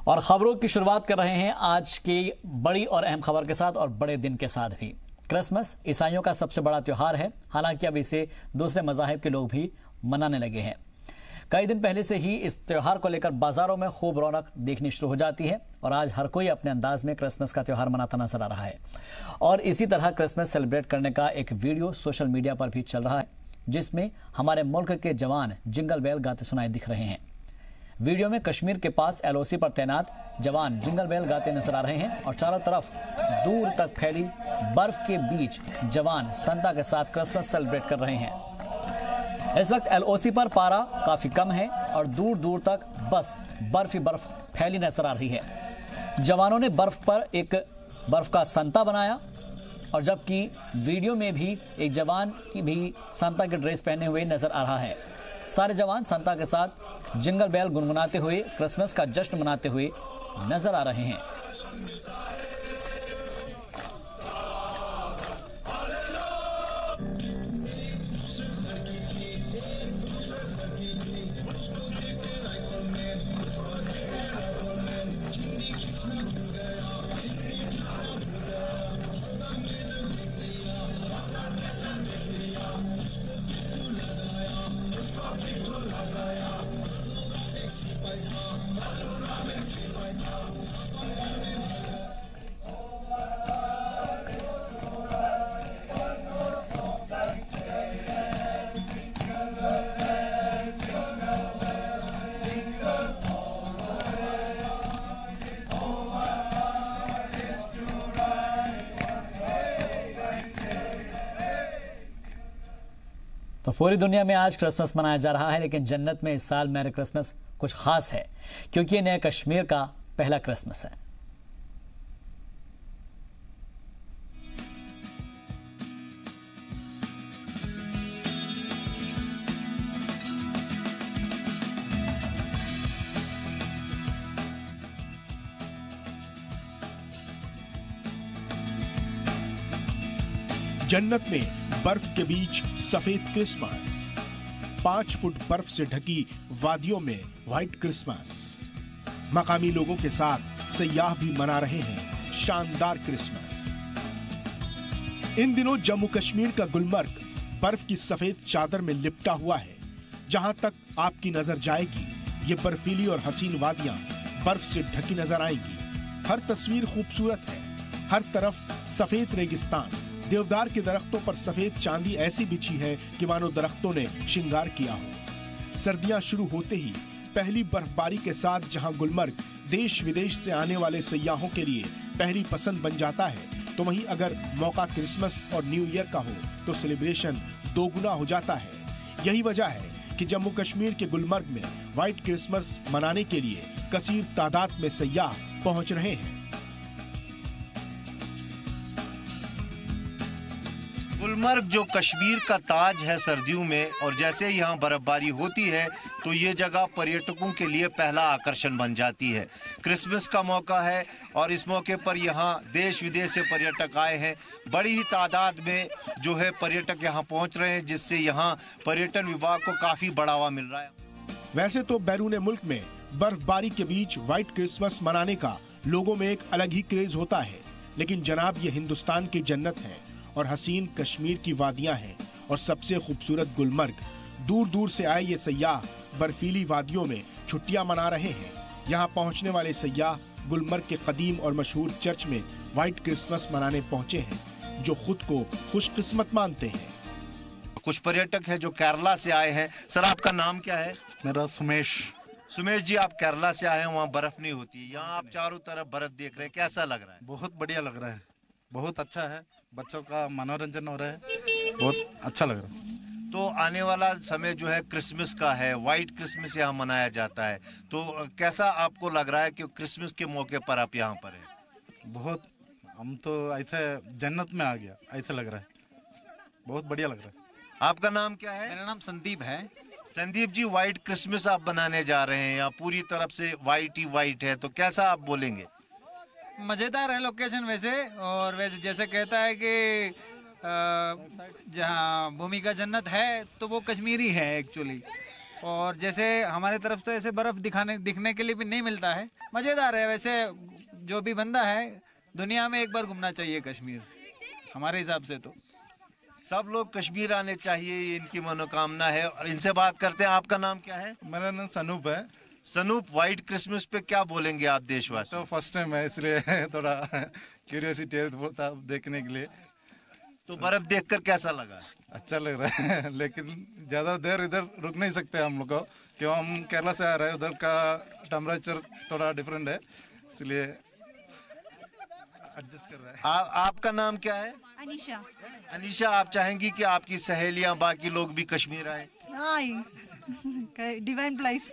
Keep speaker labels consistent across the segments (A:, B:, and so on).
A: और खबरों की शुरुआत कर रहे हैं आज की बड़ी और अहम खबर के साथ और बड़े दिन के साथ भी। क्रिसमस ईसाइयों का सबसे बड़ा त्योहार है, हालांकि अब इसे दूसरे मज़ाहिब के लोग भी मनाने लगे हैं। कई दिन पहले से ही इस त्योहार को लेकर बाजारों में खूब रौनक देखनी शुरू हो जाती है और आज हर कोई अपने अंदाज में क्रिसमस का त्योहार मनाता नजर आ रहा है। और इसी तरह क्रिसमस सेलिब्रेट करने का एक वीडियो सोशल मीडिया पर भी चल रहा है, जिसमें हमारे मुल्क के जवान जिंगल बेल गाते सुनाई दिख रहे हैं। वीडियो में कश्मीर के पास एलओसी पर तैनात जवान जिंगल बेल गाते नजर आ रहे हैं और चारों तरफ दूर तक फैली बर्फ के बीच जवान संता के साथ क्रिसमस सेलिब्रेट कर रहे हैं। इस वक्त एलओसी पर पारा काफी कम है और दूर दूर तक बस बर्फ ही बर्फ फैली नजर आ रही है। जवानों ने बर्फ पर एक बर्फ का संता बनाया और जबकि वीडियो में भी एक जवान की भी संता की ड्रेस पहने हुए नजर आ रहा है। सारे जवान संता के साथ जिंगल बेल गुनगुनाते हुए क्रिसमस का जश्न मनाते हुए नजर आ रहे हैं। तो पूरी दुनिया में आज क्रिसमस मनाया जा रहा है, लेकिन जन्नत में इस साल मैरी क्रिसमस कुछ खास है, क्योंकि ये नए कश्मीर का पहला क्रिसमस है।
B: जन्नत में बर्फ के बीच सफेद क्रिसमस, 5 फुट बर्फ से ढकी वादियों में व्हाइट क्रिसमस। मकामी लोगों के साथ सयाह भी मना रहे हैं शानदार क्रिसमस। इन दिनों जम्मू कश्मीर का गुलमर्ग बर्फ की सफेद चादर में लिपटा हुआ है। जहां तक आपकी नजर जाएगी, ये बर्फीली और हसीन वादियां बर्फ से ढकी नजर आएंगी। हर तस्वीर खूबसूरत है, हर तरफ सफेद रेगिस्तान। देवदार के दरख्तों पर सफेद चांदी ऐसी बिछी है कि मानो दरख्तों ने श्रृंगार किया हो। सर्दियां शुरू होते ही पहली बर्फबारी के साथ जहां गुलमर्ग देश विदेश से आने वाले सयाहों के लिए पहली पसंद बन जाता है, तो वहीं अगर मौका क्रिसमस और न्यू ईयर का हो तो सेलिब्रेशन दोगुना हो जाता है। यही वजह है कि जम्मू कश्मीर के गुलमर्ग में व्हाइट क्रिसमस मनाने के लिए कसीर तादाद में सयाह पहुंच रहे हैं।
C: गुलमर्ग जो कश्मीर का ताज है सर्दियों में, और जैसे ही यहाँ बर्फबारी होती है तो ये जगह पर्यटकों के लिए पहला आकर्षण बन जाती है। क्रिसमस का मौका है और इस मौके पर यहाँ देश विदेश से पर्यटक आए हैं। बड़ी ही तादाद में जो है पर्यटक यहाँ पहुँच रहे हैं, जिससे यहाँ पर्यटन विभाग को काफ़ी बढ़ावा मिल रहा है।
B: वैसे तो बैरून मुल्क में बर्फबारी के बीच व्हाइट क्रिसमस मनाने का लोगों में एक अलग ही क्रेज होता है, लेकिन जनाब ये हिंदुस्तान की जन्नत है और हसीन कश्मीर की वादियां हैं और सबसे खूबसूरत गुलमर्ग। दूर दूर से आए ये सयाह बर्फीली वादियों में छुट्टियां मना रहे हैं। यहाँ पहुँचने वाले सयाह गुलमर्ग के कदीम और मशहूर चर्च में व्हाइट क्रिसमस मनाने पहुँचे हैं, जो खुद को खुशकिस्मत मानते हैं।
C: कुछ पर्यटक हैं जो केरला से आए हैं। सर, आपका नाम क्या है?
D: मेरा सुमेश।
C: सुमेश जी, आप केरला से आए हैं, वहाँ बर्फ नहीं होती, यहाँ आप चारों तरफ बर्फ देख रहे हैं, कैसा लग रहा है?
D: बहुत बढ़िया लग रहा है, बहुत अच्छा है, बच्चों का मनोरंजन हो रहा है, बहुत अच्छा लग रहा है।
C: तो आने वाला समय जो है क्रिसमस का है, व्हाइट क्रिसमस यहाँ मनाया जाता है, तो कैसा आपको लग रहा है कि क्रिसमस के मौके पर आप यहाँ पर हैं?
D: बहुत, हम तो ऐसे जन्नत में आ गया ऐसा लग रहा है, बहुत बढ़िया लग रहा है।
C: आपका नाम क्या है?
E: मेरा नाम संदीप है।
C: संदीप जी, व्हाइट क्रिसमस आप बनाने जा रहे हैं, यहाँ पूरी तरफ से व्हाइट ही व्हाइट है, तो कैसा आप बोलेंगे?
E: मज़ेदार है लोकेशन वैसे, और वैसे जैसे कहता है कि जहाँ भूमि का जन्नत है तो वो कश्मीरी है एक्चुअली। और जैसे हमारे तरफ तो ऐसे बर्फ दिखने के लिए भी नहीं मिलता है। मज़ेदार है। वैसे जो भी बंदा है दुनिया में एक बार घूमना चाहिए कश्मीर, हमारे हिसाब से तो।
C: सब लोग कश्मीर आने चाहिए, ये इनकी मनोकामना है। और इनसे बात करते हैं। आपका नाम क्या है?
D: मेरा नाम सनूप है।
C: सनूप, व्हाइट क्रिसमस पे क्या बोलेंगे आप देशवासी?
D: तो फर्स्ट टाइम है इसलिए थोड़ा क्यूरियोसिटी है देखने के लिए।
C: तो बर्फ देखकर कैसा लगा?
D: अच्छा लग रहा है लेकिन ज़्यादा देर इधर रुक नहीं सकते हम लोग को, क्यों हम केरला से आ रहे हैं, उधर का टेम्परेचर थोड़ा डिफरेंट है, इसलिए एडजस्ट कर रहा है।
C: आपका नाम क्या है?
F: अनीशा।
C: अनीशा, आप चाहेंगी कि आपकी सहेलियां, बाकी लोग भी कश्मीर आए?
F: Divine place.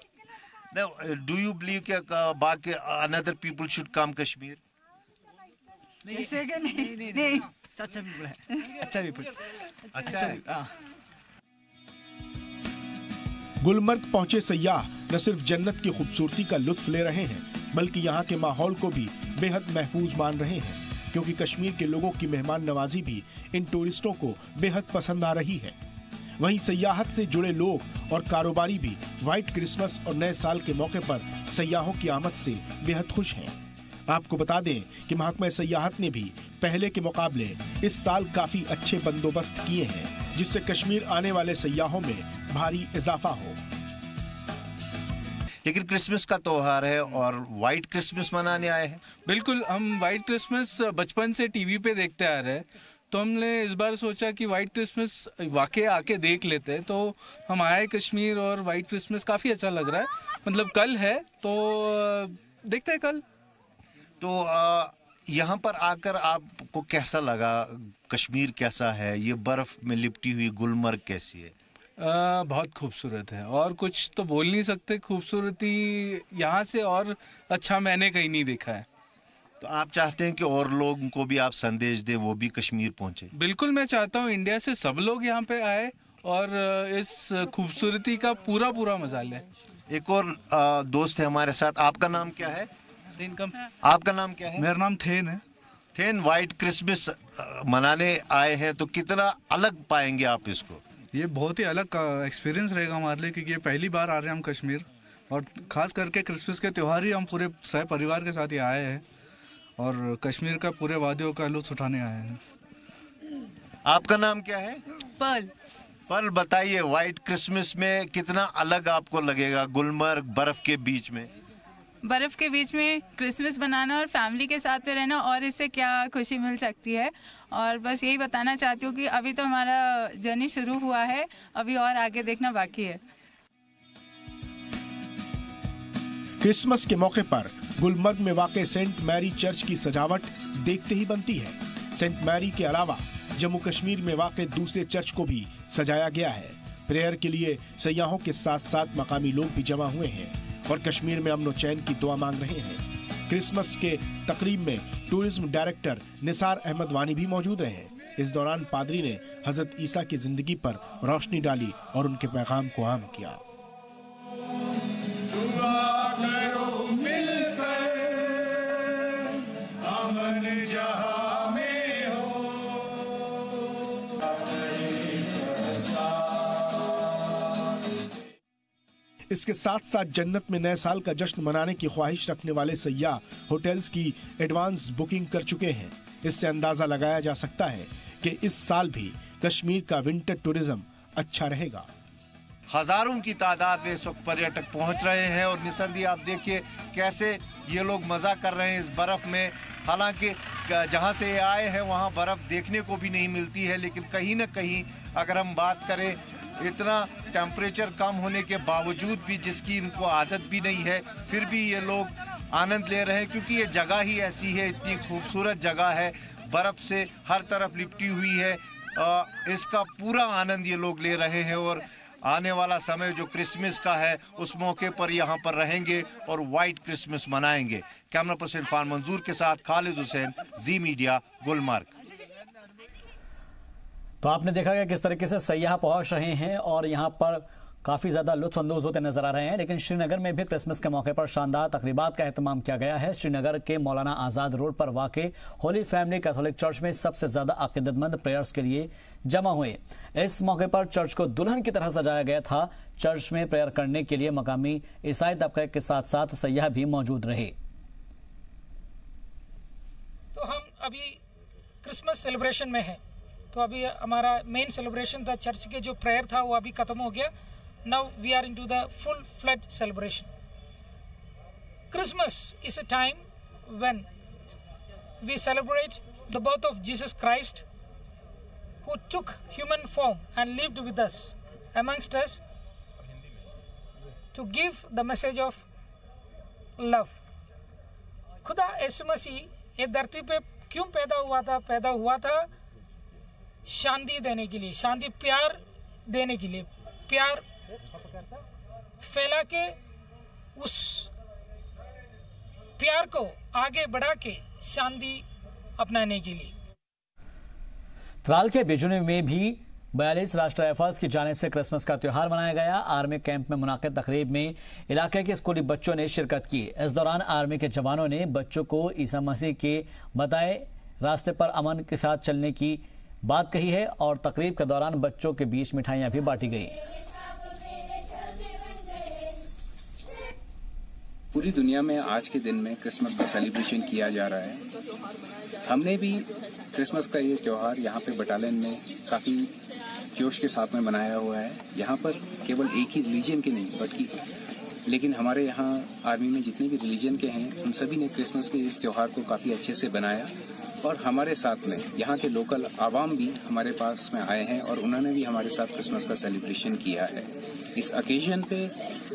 C: Do you believe कि बाकी another people should come Kashmir?
F: नहीं।
E: अच्छा भी है, अच्छा भी अच्छा भी,
B: गुलमर्ग पहुंचे सयाह न सिर्फ जन्नत की खूबसूरती का लुत्फ ले रहे हैं, बल्कि यहाँ के माहौल को भी बेहद महफूज मान रहे हैं, क्योंकि कश्मीर के लोगों की मेहमान नवाजी भी इन टूरिस्टों को बेहद पसंद आ रही है। वहीं सयाहत से जुड़े लोग और कारोबारी भी व्हाइट क्रिसमस और नए साल के मौके पर सयाहों की आमद से बेहद खुश हैं। आपको बता दें कि महकमा सयाहत ने भी पहले के मुकाबले इस साल काफी अच्छे बंदोबस्त किए हैं, जिससे कश्मीर आने वाले सयाहों में भारी इजाफा हो।
C: लेकिन क्रिसमस का त्योहार है और व्हाइट क्रिसमस मनाने आए हैं।
G: बिल्कुल, हम व्हाइट क्रिसमस बचपन से टीवी पे देखते आ रहे हैं, तो हमने इस बार सोचा कि व्हाइट क्रिसमस वाकई आके देख लेते हैं। तो हम आए कश्मीर और व्हाइट क्रिसमस काफ़ी अच्छा लग रहा है। मतलब कल है तो देखते हैं कल।
C: तो यहाँ पर आकर आपको कैसा लगा? कश्मीर कैसा है? ये बर्फ में लिपटी हुई गुलमर्ग कैसी है?
G: बहुत खूबसूरत है और कुछ तो बोल नहीं सकते। खूबसूरती यहाँ से और अच्छा मैंने कहीं नहीं देखा है।
C: तो आप चाहते हैं कि और लोगों को भी आप संदेश दें, वो भी कश्मीर पहुंचे?
G: बिल्कुल, मैं चाहता हूँ इंडिया से सब लोग यहाँ पे आए और इस खूबसूरती का पूरा मजा लें।
C: एक और दोस्त है हमारे साथ। आपका नाम क्या है? आपका नाम क्या है?
H: मेरा नाम थेन है।
C: थेन, व्हाइट क्रिसमस मनाने आए हैं, तो कितना अलग पाएंगे आप इसको?
H: ये बहुत ही अलग एक्सपीरियंस रहेगा हमारे लिए, क्योंकि ये पहली बार आ रहे हैं हम कश्मीर, और खास करके क्रिसमस के त्यौहार ही हम पूरे सह परिवार के साथ ही आए हैं और कश्मीर का पूरे वादियों का लुत्फ उठाने आए हैं।
C: आपका नाम क्या है?
I: पर्ल।
C: पर्ल, बताइए व्हाइट क्रिसमस में कितना अलग आपको लगेगा गुलमर्ग बर्फ के बीच में?
I: बर्फ के बीच में क्रिसमस बनाना और फैमिली के साथ में रहना, और इससे क्या खुशी मिल सकती है। और बस यही बताना चाहती हूँ कि अभी तो हमारा जर्नी शुरू हुआ है, अभी और आगे देखना बाकी है।
B: क्रिसमस के मौके पर गुलमर्ग में वाक़ सेंट मैरी चर्च की सजावट देखते ही बनती है। सेंट मैरी के अलावा जम्मू कश्मीर में वाक़ दूसरे चर्च को भी सजाया गया है। प्रेयर के लिए सयाहों के साथ साथ मकामी लोग भी जमा हुए हैं और कश्मीर में अमन चैन की दुआ मांग रहे हैं। क्रिसमस के तकरीब में टूरिज्म डायरेक्टर निसार अहमद वानी भी मौजूद रहे। इस दौरान पादरी ने हजरत ईसा की जिंदगी पर रोशनी डाली और उनके पैगाम को आम किया। इसके साथ साथ जन्नत में नए साल का जश्न मनाने की ख्वाहिश रखने वाले सयाह होटल्स की एडवांस बुकिंग कर चुके हैं। इससे अंदाजा लगाया जा सकता है कि इस साल भी कश्मीर का विंटर टूरिज्म अच्छा रहेगा।
C: हजारों की तादाद में इस वक्त पर्यटक पहुंच रहे हैं और निसर दी, आप देखिए कैसे ये लोग मजा कर रहे हैं इस बर्फ में। हालांकि जहां से ये आए हैं वहां बर्फ देखने को भी नहीं मिलती है, लेकिन कहीं ना कहीं अगर हम बात करें, इतना टेम्परेचर कम होने के बावजूद भी, जिसकी इनको आदत भी नहीं है, फिर भी ये लोग आनंद ले रहे हैं, क्योंकि ये जगह ही ऐसी है, इतनी खूबसूरत जगह है, बर्फ से हर तरफ लिपटी हुई है। इसका पूरा आनंद ये लोग ले रहे हैं और आने वाला समय जो क्रिसमस का है उस मौके पर यहाँ पर रहेंगे और व्हाइट क्रिसमस मनाएंगे। कैमरा पर्सन इरफान मंजूर के साथ खालिद हुसैन, जी मीडिया, गुलमर्ग।
A: तो आपने देखा कि किस तरीके से सयाह पहुंच रहे हैं और यहाँ पर काफ़ी ज़्यादा लुत्फानंदोज होते नजर आ रहे हैं। लेकिन श्रीनगर में भी क्रिसमस के मौके पर शानदार तकरीबात का एहतमाम किया गया है। श्रीनगर के मौलाना आज़ाद रोड पर वाक़ होली फैमिली कैथोलिक चर्च में सबसे ज़्यादा अक़ीदतमंद प्रेयर्स के लिए जमा हुए। इस मौके पर चर्च को दुल्हन की तरह सजाया गया था। चर्च में प्रेयर करने के लिए मकामी ईसाई तबके के साथ साथ सयाह भी मौजूद रहे।
F: तो हम अभी क्रिसमस सेलिब्रेशन में हैं। तो अभी हमारा मेन सेलिब्रेशन था, चर्च के जो प्रेयर था वो अभी खत्म हो गया। Now we are into the full-fledged celebration. Christmas is a time when we celebrate the birth of Jesus Christ, who took human form and lived with us, amongst us, to give the message of love. खुदा यीशु मसीह ये धरती पे क्यों पैदा हुआ था? पैदा हुआ था शांति देने के लिए, शांति प्यार देने के लिए, प्यार फैला के उस प्यार को आगे बढ़ा के शांति अपनाने के लिए।
A: त्राल के बिजुनी में भी 42 राष्ट्रीय राइफल्स की जानिब से क्रिसमस का त्यौहार मनाया गया। आर्मी कैंप में मुनाकिद तकरीब में इलाके के स्कूली बच्चों ने शिरकत की। इस दौरान आर्मी के जवानों ने बच्चों को ईसा मसीह के बताए रास्ते पर अमन के साथ चलने की बात कही है और तकरीब के दौरान बच्चों के बीच मिठाइयां भी बांटी गई।
J: पूरी दुनिया में आज के दिन में क्रिसमस का सेलिब्रेशन किया जा रहा है। हमने भी क्रिसमस का ये त्यौहार यहाँ पे बटालियन में काफ़ी जोश के साथ में मनाया हुआ है। यहाँ पर केवल एक ही रिलीजन के नहीं बल्कि लेकिन हमारे यहाँ आर्मी में जितने भी रिलीजन के हैं उन सभी ने क्रिसमस के इस त्यौहार को काफ़ी अच्छे से बनाया और हमारे साथ में यहाँ के लोकल आवाम भी हमारे पास में आए हैं और उन्होंने भी हमारे साथ क्रिसमस का सेलिब्रेशन किया है। इस ओकेजन पे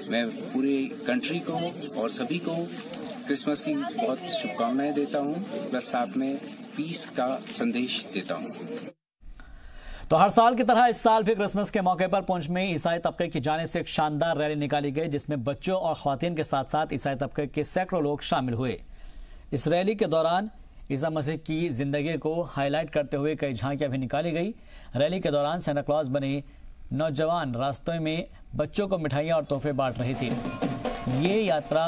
J: मैं पूरे कंट्री को और सभी को क्रिसमस की बहुत शुभकामनाएं देता हूँ, प्लस साथ में पीस का संदेश देता हूँ।
A: तो हर साल की तरह इस साल भी क्रिसमस के मौके पर पुंछ में ईसाई तबके की जानिब से एक शानदार रैली निकाली गई जिसमें बच्चों और ख्वातीन के साथ साथ ईसाई तबके के सैकड़ों लोग शामिल हुए। इस रैली के दौरान ईसा मसीह की जिंदगी को हाईलाइट करते हुए कई झांकियां भी निकाली गई। रैली के दौरान सेंटा क्लॉज बने नौजवान रास्तों में बच्चों को मिठाइयां और तोहफे बांट रहे थे। ये यात्रा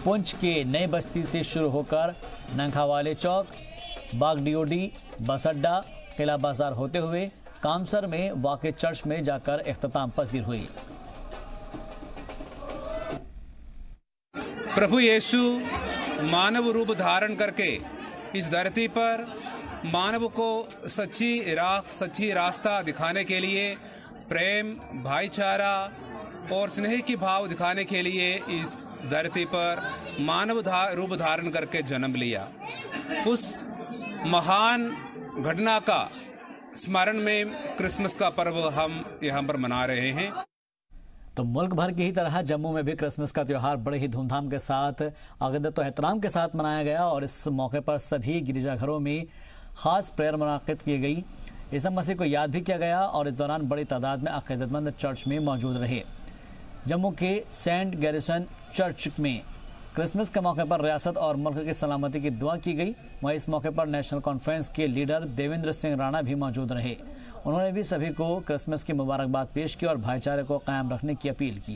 A: पुंछ के नई बस्ती से शुरू होकर नंखावाले चौक, बागडीओडी, बस अड्डा, किला बाजार होते हुए कामसर में वाक़े चर्च में जाकर इख्तिताम पजीर हुई।
K: प्रभु यीशु मानव रूप धारण करके इस धरती पर मानव को सच्ची रास्ता दिखाने के लिए, प्रेम, भाईचारा और स्नेह की भाव दिखाने के लिए इस धरती पर मानव रूप धारण करके जन्म लिया। उस महान घटना का स्मरण में क्रिसमस का पर्व हम यहाँ पर मना रहे हैं।
A: तो मुल्क भर की ही तरह जम्मू में भी क्रिसमस का त्यौहार बड़े ही धूमधाम के साथ अक़ीदत और एहतराम के साथ मनाया गया और इस मौके पर सभी गिरजाघरों में खास प्रेयर मुनाक़िद की गई। ईसा मसीह को याद भी किया गया और इस दौरान बड़ी तादाद में अक़ीदतमंद चर्च में मौजूद रहे। जम्मू के सेंट गैरिसन चर्च में क्रिसमस के मौके पर रियासत और मुल्क की सलामती की दुआ की गई। वहीं इस मौके पर नेशनल कॉन्फ्रेंस के लीडर देवेंद्र सिंह राणा भी मौजूद रहे। उन्होंने भी सभी को क्रिसमस की मुबारकबाद पेश की और भाईचारे को कायम रखने की अपील की।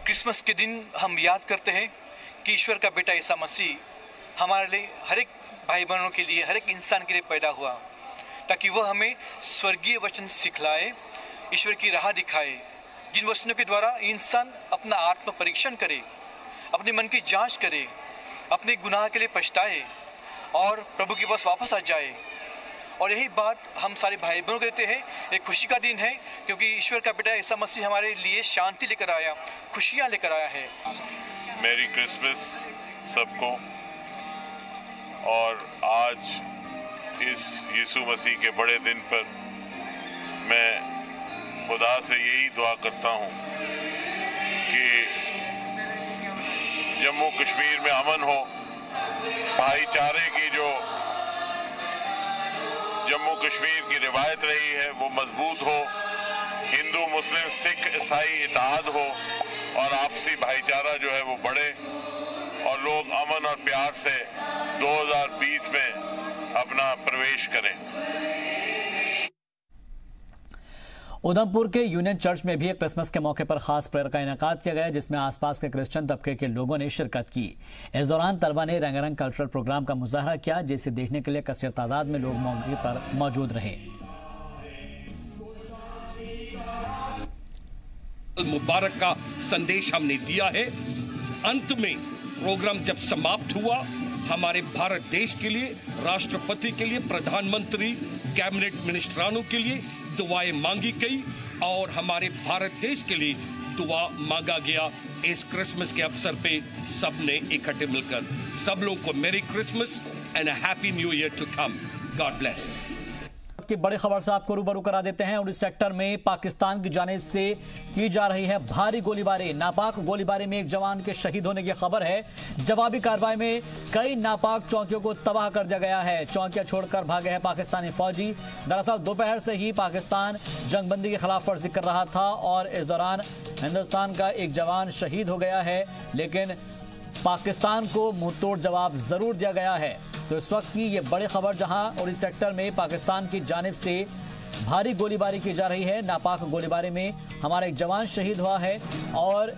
L: क्रिसमस के दिन हम याद करते हैं कि ईश्वर का बेटा ईसा मसीह हमारे लिए, हर एक भाई बहनों के लिए, हर एक इंसान के लिए पैदा हुआ ताकि वह हमें स्वर्गीय वचन सिखलाए, ईश्वर की राह दिखाए, जिन वचनों के द्वारा इंसान अपना आत्म परीक्षण करे, अपने मन की जांच करे, अपने गुनाह के लिए पछताए और प्रभु के पास वापस आ जाए। और यही बात हम सारे भाई बहनों को देते हैं। एक खुशी का दिन है क्योंकि ईश्वर का बेटा ईसा मसीह हमारे लिए शांति लेकर आया, खुशियाँ लेकर आया है।
M: मेरी क्रिसमस सबको। और आज इस यीशु मसीह के बड़े दिन पर मैं खुदा से यही दुआ करता हूँ कि जम्मू कश्मीर में अमन हो, भाईचारे की जो जम्मू कश्मीर की रिवायत रही है वो मजबूत हो, हिंदू मुस्लिम सिख ईसाई इत्तेहाद हो और आपसी भाईचारा जो है वो बढ़े और लोग अमन और प्यार से 2020 में अपना प्रवेश करें।
A: उधमपुर के यूनियन चर्च में भी क्रिसमस के मौके पर खास प्रेयर का इनेकाद किया गया, जिसमें आसपास के क्रिश्चियन तबके के लोगों ने शिरकत की। इस दौरान तलबा ने रंगारंग कल्चरल प्रोग्राम का मुजाहरा किया, जिसे देखने के लिए कसीर तादाद में लोग मौके पर मौजूद रहे।
N: मुबारक का संदेश हमने दिया है। अंत में प्रोग्राम जब समाप्त हुआ, हमारे भारत देश के लिए, राष्ट्रपति के लिए, प्रधानमंत्री, कैबिनेट मिनिस्टरानों के लिए दुआएं मांगी गई और हमारे भारत देश के लिए दुआ मांगा गया। इस क्रिसमस के अवसर पे सबने इकट्ठे मिलकर सब लोगों को मेरी Christmas and a happy new year to come. God bless.
A: की बड़ी खबर से आपको रूबरू करा देते हैं। उड़ी सेक्टर में पाकिस्तान की जानिब से की जा रही है भारी गोलीबारी। नापाक गोलीबारी में एक जवान के शहीद होने की खबर है। जवाबी कार्रवाई में कई नापाक चौकियों को तबाह कर दिया गया है। चौकियां छोड़कर भागे हैं पाकिस्तानी फौजी। दरअसल दोपहर से ही पाकिस्तान जंगबंदी की खिलाफ वर्जी कर रहा था और इस दौरान हिंदुस्तान का एक जवान शहीद हो गया है, लेकिन पाकिस्तान को मुंहतोड़ जवाब जरूर दिया गया है। तो इस वक्त की ये बड़ी खबर, जहां उड़ी सेक्टर में पाकिस्तान की जानिब से भारी गोलीबारी की जा रही है। नापाक गोलीबारी में हमारा एक जवान शहीद हुआ है और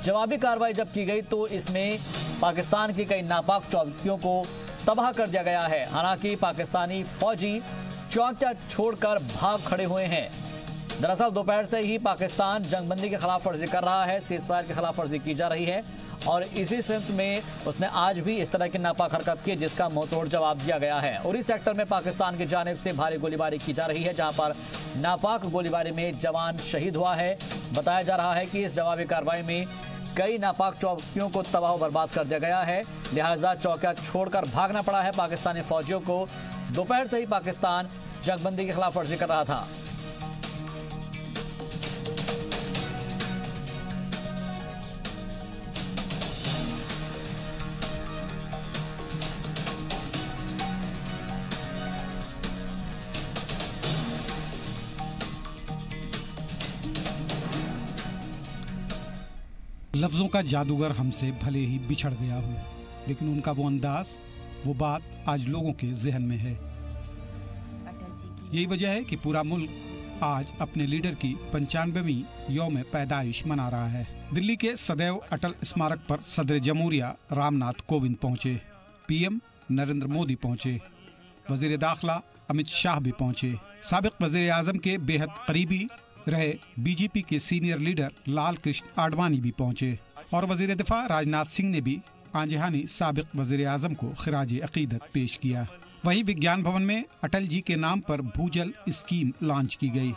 A: जवाबी कार्रवाई जब की गई तो इसमें पाकिस्तान की कई नापाक चौकियों को तबाह कर दिया गया है। हालांकि पाकिस्तानी फौजी चौकियां छोड़कर भाग खड़े हुए हैं। दरअसल दोपहर से ही पाकिस्तान जंगबंदी के खिलाफ वर्जी कर रहा है, सीजफायर की खिलाफ वर्जी की जा रही है और इसी सिलसिले में उसने आज भी इस तरह की नापाक हरकत की, जिसका मुंहतोड़ जवाब दिया गया है। उरी सेक्टर में पाकिस्तान की जानिब से भारी गोलीबारी की जा रही है, जहां पर नापाक गोलीबारी में जवान शहीद हुआ है। बताया जा रहा है कि इस जवाबी कार्रवाई में कई नापाक चौकियों को तबाह बर्बाद कर दिया गया है, लिहाजा चौकियां छोड़कर भागना पड़ा है पाकिस्तानी फौजियों को। दोपहर से ही पाकिस्तान जंगबंदी की खिलाफ वर्जी कर रहा था।
O: लफ्ज़ों का जादूगर हमसे भले ही बिछड़ गया हो, लेकिन उनका वो अंदाज, वो बात आज लोगों के जहन में है। यही वजह है कि पूरा मुल्क आज अपने लीडर की 95वीं यौम पैदाइश मना रहा है। दिल्ली के सदैव अटल स्मारक पर सदर जमहूरिया रामनाथ कोविंद पहुंचे, पीएम नरेंद्र मोदी पहुंचे, वजीर दाखिला अमित शाह भी पहुंचे। साबिक वजीर आजम के बेहद करीबी रहे बीजेपी के सीनियर लीडर लाल कृष्ण आडवाणी भी पहुंचे और वजीर दिफा राजनाथ सिंह ने भी आंजहानी साबिक वजीर आजम को खिराज अकीदत पेश किया। वहीं विज्ञान भवन में अटल जी के नाम पर भूजल स्कीम लॉन्च की गई,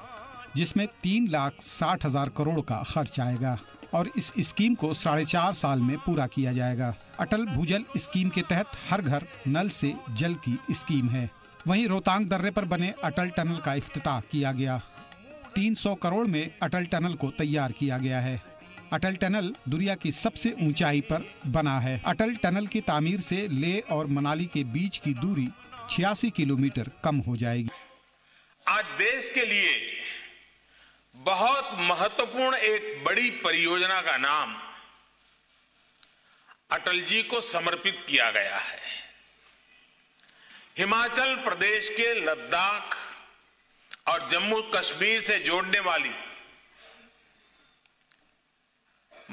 O: जिसमें 3,60,000 करोड़ का खर्च आएगा और इस स्कीम को 4.5 साल में पूरा किया जाएगा। अटल भूजल स्कीम के तहत हर घर नल से जल की स्कीम है। वहीं रोहतांग दर्रे पर बने अटल टनल का इफ्तिताह किया गया। 300 करोड़ में अटल टनल को तैयार किया गया है। अटल टनल दुनिया की सबसे ऊंचाई पर बना है। अटल टनल की तामीर से लेह और मनाली के बीच की दूरी 86 किलोमीटर कम हो जाएगी।
M: आज देश के लिए बहुत महत्वपूर्ण एक बड़ी परियोजना का नाम अटल जी को समर्पित किया गया है। हिमाचल प्रदेश के लद्दाख और जम्मू कश्मीर से जोड़ने वाली,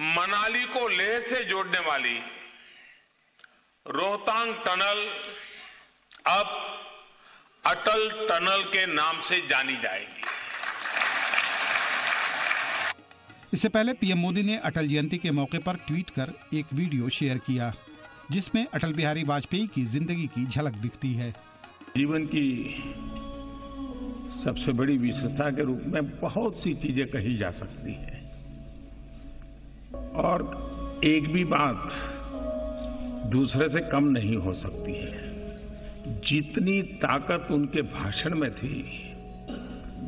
M: मनाली को लेह से जोड़ने वाली रोहतांग टनल अब अटल टनल के नाम से जानी जाएगी।
O: इससे पहले पीएम मोदी ने अटल जयंती के मौके पर ट्वीट कर एक वीडियो शेयर किया, जिसमें अटल बिहारी वाजपेयी की जिंदगी की झलक दिखती है।
P: जीवन की सबसे बड़ी विशेषता के रूप में बहुत सी चीजें कही जा सकती है और एक भी बात दूसरे से कम नहीं हो सकती है। जितनी ताकत उनके भाषण में थी,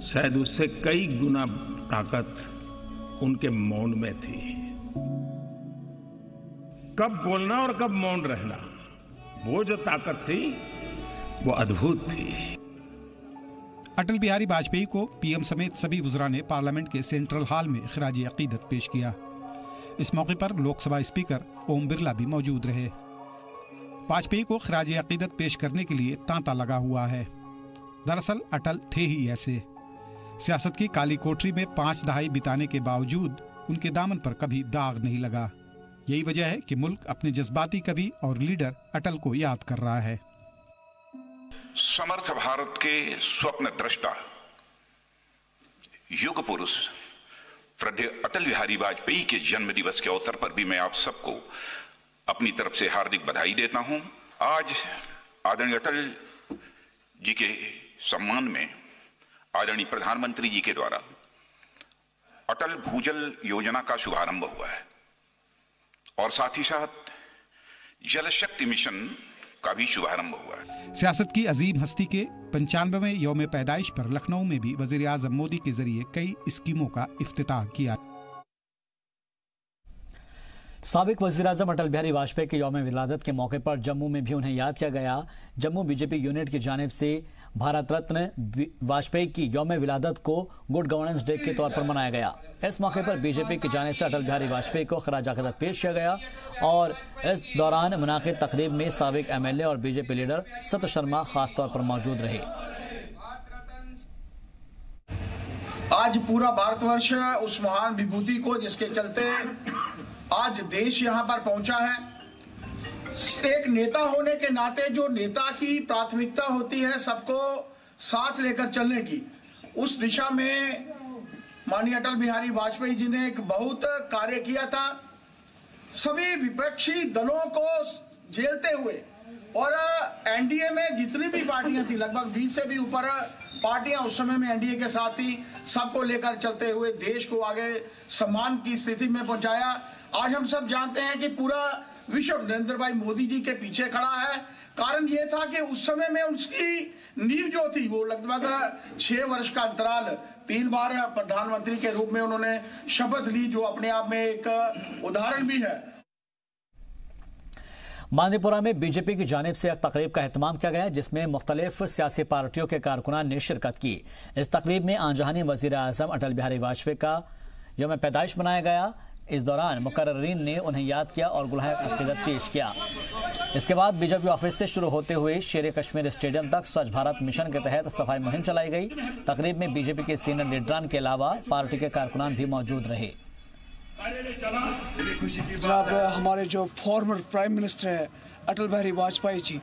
P: शायद उससे कई गुना ताकत उनके मौन में थी। कब बोलना और कब मौन रहना, वो जो ताकत थी वो अद्भुत थी।
O: अटल बिहारी वाजपेयी को पीएम समेत सभी वुज़रा ने पार्लियामेंट के सेंट्रल हॉल में खिराज अकीदत पेश किया। इस मौके पर लोकसभा स्पीकर ओम बिरला भी मौजूद रहे। वाजपेयी को खिराज अकीदत पेश करने के लिए तांता लगा हुआ है। दरअसल अटल थे ही ऐसे। सियासत की काली कोठरी में 5 दहाई बिताने के बावजूद उनके दामन पर कभी दाग नहीं लगा। यही वजह है कि मुल्क अपने जज्बाती कवि और लीडर अटल को याद कर रहा है।
Q: समर्थ भारत के स्वप्न दृष्टा, युग पुरुष श्रद्धेय अटल बिहारी वाजपेयी के जन्म दिवस के अवसर पर भी मैं आप सबको अपनी तरफ से हार्दिक बधाई देता हूं। आज आदरणीय अटल जी के सम्मान में आदरणीय प्रधानमंत्री जी के द्वारा अटल भूजल योजना का शुभारंभ हुआ है और साथ ही साथ जल शक्ति मिशन का भी शुभारंभ हुआ है।
O: सियासत की अजीम हस्ती के 95वें यौम पैदाइश पर लखनऊ में भी वजीर आजम मोदी के जरिए कई स्कीमों का इफ्तिताह किया।
A: साबिक वजीर आजम अटल बिहारी वाजपेयी के यौम विलादत के मौके पर जम्मू में भी उन्हें याद किया गया। जम्मू बीजेपी यूनिट की जानिब से भारत रत्न वाजपेयी की यौम विलादत को गुड गवर्नेंस डे के तौर पर मनाया गया। इस मौके पर बीजेपी की जानिब से अटल बिहारी वाजपेयी को खराज अकीदत पेश किया गया और इस दौरान मुनाकिद तकरीब में साबिक एमएलए और बीजेपी लीडर सत शर्मा खास तौर पर मौजूद रहे।
R: आज पूरा भारतवर्ष उस महान विभूति को, जिसके चलते आज देश यहाँ पर पहुंचा है, एक नेता होने के नाते जो नेता की प्राथमिकता होती है सबको साथ लेकर चलने की, उस दिशा में माननीय अटल बिहारी वाजपेयी जी ने एक बहुत कार्य किया था। सभी विपक्षी दलों को झेलते हुए और एनडीए में जितनी भी पार्टियां थी, लगभग 20 से भी ऊपर पार्टियां उस समय में एनडीए के साथ थी, सबको लेकर चलते हुए देश को आगे सम्मान की स्थिति में पहुंचाया। आज हम सब जानते हैं कि पूरा विश्व नरेंद्र भाई मोदी जी के पीछे खड़ा है। कारण ये था कि उस समय में उसकी नींव जो थी वो लगभग 6 वर्ष का अंतराल, 3 बार प्रधानमंत्री के रूप में उन्होंने शपथ ली, जो अपने आप में एक उदाहरण भी है।
A: मांदीपुरा में बीजेपी की जानिब से एक तकरीब का एहतमाम किया गया जिसमें मुख्तलिफ सियासी पार्टियों के कारकुनान ने शिरकत की। इस तकरीब में आंजहानी वजीर आजम अटल बिहारी वाजपेयी का यौम पैदाइश मनाया गया। इस दौरान मुकर्ररीन ने उन्हें याद किया और गुलाह अकीदत पेश किया। इसके बाद बीजेपी ऑफिस से शुरू होते हुए शेर कश्मीर स्टेडियम तक स्वच्छ भारत मिशन के तहत सफाई मुहिम चलाई गई। तकरीब में बीजेपी के सीनियर लीडरान के अलावा पार्टी के कारकुनान भी मौजूद रहे।
S: जनाब, हमारे जो फॉर्मर प्राइम मिनिस्टर है अटल बिहारी वाजपेयी जी,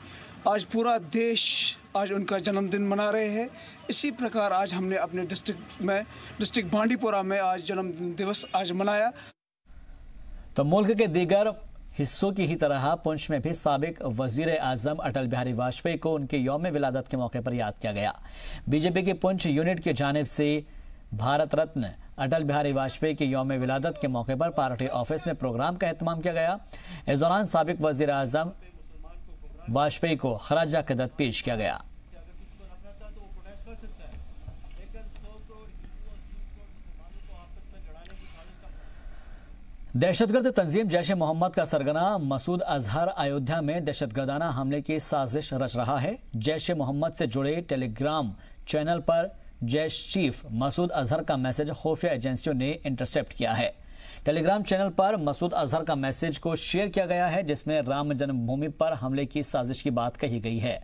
S: आज पूरा देश आज उनका जन्मदिन मना रहे हैं। इसी प्रकार आज हमने अपने डिस्ट्रिक्ट बांडीपुरा में आज जन्मदिन दिवस आज मनाया।
A: तो मुल्क के दीगर हिस्सों की ही तरह पुंछ में भी साबिक वजीर आजम अटल बिहारी वाजपेयी को उनके यौम विलादत के मौके पर याद किया गया। बीजेपी की पुंछ यूनिट की जानिब से भारत रत्न अटल बिहारी वाजपेयी की यौम विलादत के मौके पर पार्टी ऑफिस में प्रोग्राम का एहतमाम किया गया। इस दौरान साबिक वजीर आजम वाजपेयी को खराज अकीदत पेश किया गया। दहशतगर्द तंजीम जैश ए मोहम्मद का सरगना मसूद अजहर अयोध्या में दहशतगर्दाना हमले की साजिश रच रहा है। जैश ए मोहम्मद से जुड़े टेलीग्राम चैनल पर जैश चीफ मसूद अजहर का मैसेज खुफिया एजेंसियों ने इंटरसेप्ट किया है। टेलीग्राम चैनल पर मसूद अजहर का मैसेज को शेयर किया गया है जिसमें राम जन्मभूमि पर हमले की साजिश की बात कही गई है।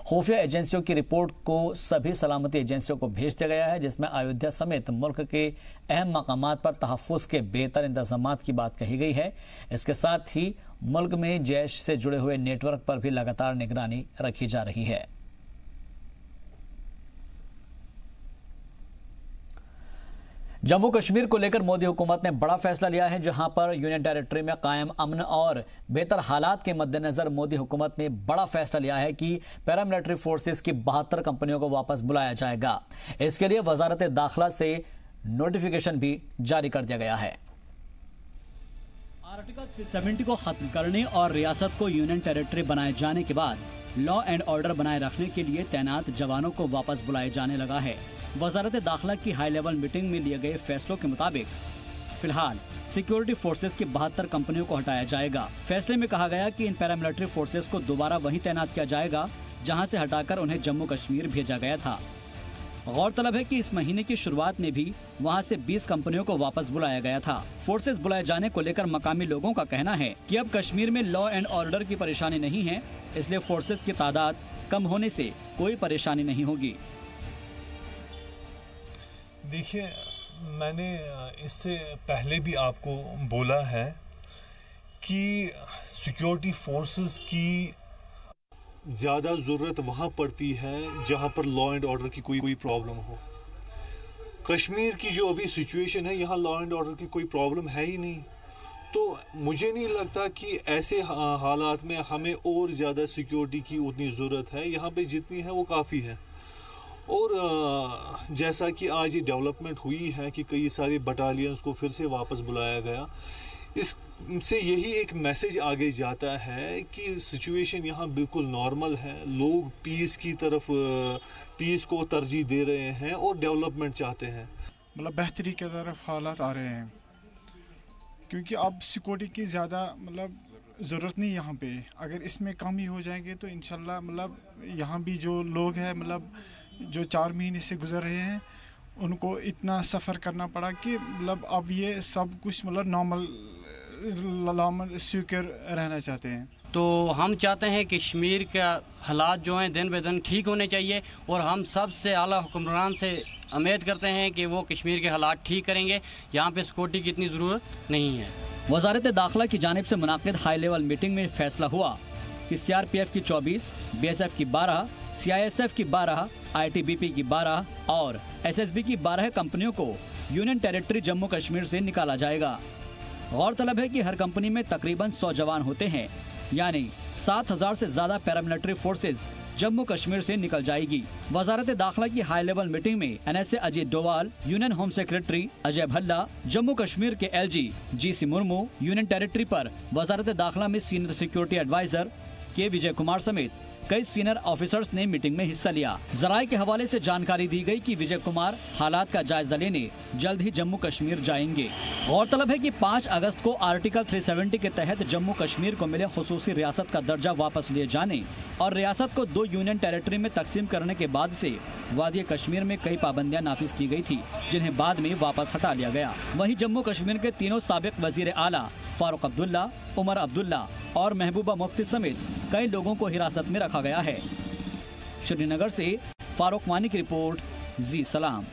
A: खुफिया एजेंसियों की रिपोर्ट को सभी सलामती एजेंसियों को भेज दिया गया है जिसमें अयोध्या समेत मुल्क के अहम मकामात पर तहफ़्फ़ुज़ के बेहतर इंतजामात की बात कही गई है। इसके साथ ही मुल्क में जैश से जुड़े हुए नेटवर्क पर भी लगातार निगरानी रखी जा रही है। जम्मू कश्मीर को लेकर मोदी हुकूमत ने बड़ा फैसला लिया है, जहां पर यूनियन टेरिटरी में कायम अमन और बेहतर हालात के मद्देनजर मोदी हुकूमत ने बड़ा फैसला लिया है कि पैरामिलिट्री फोर्सेस की 72 कंपनियों को वापस बुलाया जाएगा। इसके लिए वजारत दाखिला से नोटिफिकेशन भी जारी कर दिया गया है।
T: आर्टिकल 370 को खत्म करने और रियासत को यूनियन टेरिटरी बनाए जाने के बाद लॉ एंड ऑर्डर बनाए रखने के लिए तैनात जवानों को वापस बुलाए जाने लगा है। वजारत दाखिला की हाई लेवल मीटिंग में लिए गए फैसलों के मुताबिक फिलहाल सिक्योरिटी फोर्सेस की 72 कंपनियों को हटाया जाएगा। फैसले में कहा गया कि इन पैरामिलिट्री फोर्सेस को दोबारा वहीं तैनात किया जाएगा जहां से हटाकर उन्हें जम्मू कश्मीर भेजा गया था। गौरतलब है कि इस महीने की शुरुआत में भी वहां से 20 कंपनियों को वापस बुलाया गया था। फोर्सेस बुलाए जाने को लेकर मकामी लोगों का कहना है कि अब कश्मीर में लॉ एंड ऑर्डर की परेशानी नहीं है, इसलिए फोर्सेस की तादाद कम होने से कोई परेशानी नहीं होगी।
U: देखिए, मैंने इससे पहले भी आपको बोला है कि सिक्योरिटी फोर्सेस की ज़्यादा ज़रूरत वहाँ पड़ती है जहाँ पर लॉ एंड ऑर्डर की कोई प्रॉब्लम हो। कश्मीर की जो अभी सिचुएशन है, यहाँ लॉ एंड ऑर्डर की कोई प्रॉब्लम है ही नहीं, तो मुझे नहीं लगता कि ऐसे हालात में हमें और ज़्यादा सिक्योरिटी की उतनी ज़रूरत है। यहाँ पे जितनी है वो काफ़ी है। और जैसा कि आज ये डेवलपमेंट हुई है कि कई सारे बटालियंस को फिर से वापस बुलाया गया, इससे यही एक मैसेज आगे जाता है कि सिचुएशन यहाँ बिल्कुल नॉर्मल है। लोग पीस की तरफ, पीस को तरजीह दे रहे हैं और डेवलपमेंट चाहते हैं।
S: मतलब बेहतरी की तरफ हालात आ रहे हैं, क्योंकि अब सिक्योरिटी की ज़्यादा मतलब ज़रूरत नहीं यहाँ पे। अगर इसमें कम ही हो जाएंगे तो इंशाल्लाह मतलब यहाँ भी जो लोग हैं, मतलब जो 4 महीने से गुजर रहे हैं, उनको इतना सफ़र करना पड़ा कि मतलब अब ये सब कुछ मतलब नॉर्मल सिक्योर रहना चाहते हैं।
V: तो हम चाहते हैं कश्मीर का हालात जो हैं दिन ब दिन ठीक होने चाहिए, और हम सबसे आला हुक्मरान से उम्मीद करते हैं कि वो कश्मीर के हालात ठीक करेंगे। यहाँ पे सिक्योरिटी की इतनी ज़रूरत नहीं है।
T: वजारत दाखिला की जानिब से मुनाकिद हाई लेवल मीटिंग में फैसला हुआ कि CRPF की 24, BSF की 12, CISF की 12, ITBP की 12 और SSB की 12 कंपनियों को यूनियन टेरिटरी जम्मू कश्मीर से निकाला जाएगा। गौरतलब है कि हर कंपनी में तकरीबन 100 जवान होते हैं, यानी 7000 से ज्यादा पैरामिलिट्री फोर्सेज जम्मू कश्मीर से निकल जाएगी। वजारत दाखिला की हाई लेवल मीटिंग में NSA Ajit Doval, union home secretary Ajay Bhalla, Jammu Kashmir के LG GC Murmu, union territory पर वजारत दाखिला में सीनियर सिक्योरिटी एडवाइजर के विजय कुमार समेत कई सीनियर ऑफिसर्स ने मीटिंग में हिस्सा लिया। जराये के हवाले से जानकारी दी गई कि विजय कुमार हालात का जायजा लेने जल्द ही जम्मू कश्मीर जाएंगे। गौरतलब है कि 5 अगस्त को आर्टिकल 370 के तहत जम्मू कश्मीर को मिले खुसूसी रियासत का दर्जा वापस लिए जाने और रियासत को 2 यूनियन टेरिटरी में तकसीम करने के बाद से वादी कश्मीर में कई पाबंदियां नाफिज की गई थी, जिन्हें बाद में वापस हटा लिया गया। वहीं जम्मू कश्मीर के तीनों साबिक वजीर आला फारूक अब्दुल्ला, उमर अब्दुल्ला और महबूबा मुफ्ती समेत कई लोगों को हिरासत में रखा गया है। श्रीनगर से फारूक वानी की रिपोर्ट, जी सलाम।